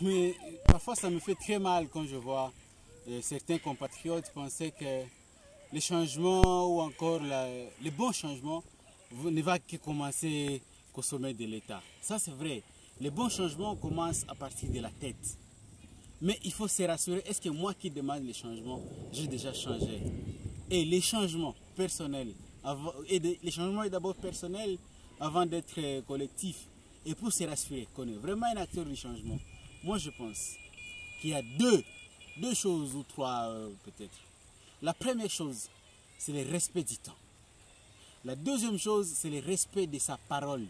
Mais parfois ça me fait très mal quand je vois certains compatriotes penser que les changements ou encore les bons changements ne va que commencer qu'au sommet de l'État. Ça c'est vrai. Les bons changements commencent à partir de la tête. Mais il faut se rassurer, est-ce que moi qui demande les changements, j'ai déjà changé? Et les changements personnels, les changements est d'abord personnel avant d'être collectif. Et pour se rassurer qu'on est vraiment un acteur du changement, moi je pense qu'il y a deux choses ou trois peut-être. La première chose, c'est le respect du temps. La deuxième chose, c'est le respect de sa parole.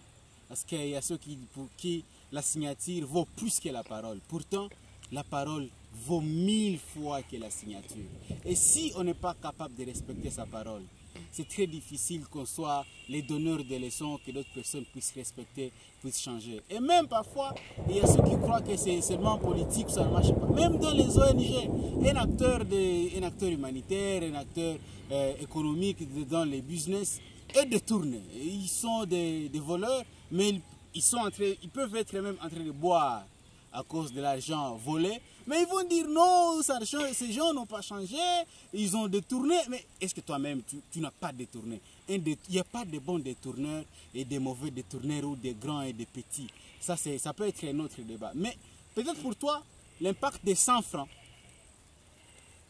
Parce qu'il y a ceux pour qui la signature vaut plus que la parole. Pourtant, la parole vaut 1000 fois que la signature. Et si on n'est pas capable de respecter sa parole, c'est très difficile qu'on soit les donneurs de leçons, que d'autres personnes puissent respecter, puissent changer. Et même parfois, il y a ceux qui croient que c'est seulement politique, ça ne marche pas. Même dans les ONG, un acteur humanitaire, un acteur économique dans les business, est détourné. Ils sont des voleurs, mais ils peuvent être même en train de boire à cause de l'argent volé, mais ils vont dire non, ces gens n'ont pas changé, ils ont détourné. Mais est-ce que toi-même, tu n'as pas détourné? Il n'y a pas de bons détourneurs et de mauvais détourneurs ou de grands et de petits. Ça peut être un autre débat. Mais peut-être pour toi, l'impact des 100 francs,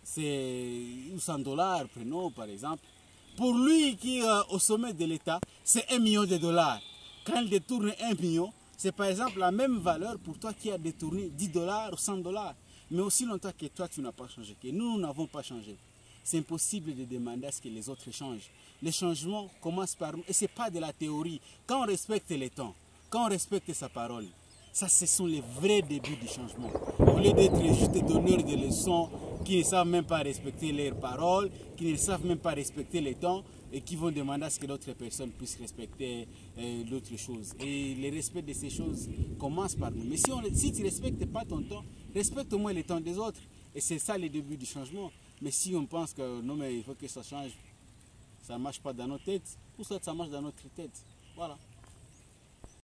c'est 100 $, prenons par exemple. Pour lui qui est au sommet de l'État, c'est 1 million de dollars. Quand il détourne 1 million, c'est par exemple la même valeur pour toi qui a détourné 10 $ ou 100 $. Mais aussi longtemps que toi, tu n'as pas changé, que nous n'avons pas changé, c'est impossible de demander à ce que les autres changent. Les changements commencent par nous. Et ce n'est pas de la théorie. Quand on respecte les temps, quand on respecte sa parole, ça, ce sont les vrais débuts du changement. Au lieu d'être juste des donneurs de leçons qui ne savent même pas respecter leurs paroles, qui ne savent même pas respecter les temps et qui vont demander à ce que d'autres personnes puissent respecter d'autres choses. Et le respect de ces choses commence par nous. Mais si tu ne respectes pas ton temps, respecte au moins le temps des autres. Et c'est ça le début du changement. Mais si on pense que non, mais il faut que ça change, ça ne marche pas dans nos têtes, ou soit ça marche dans notre tête. Voilà.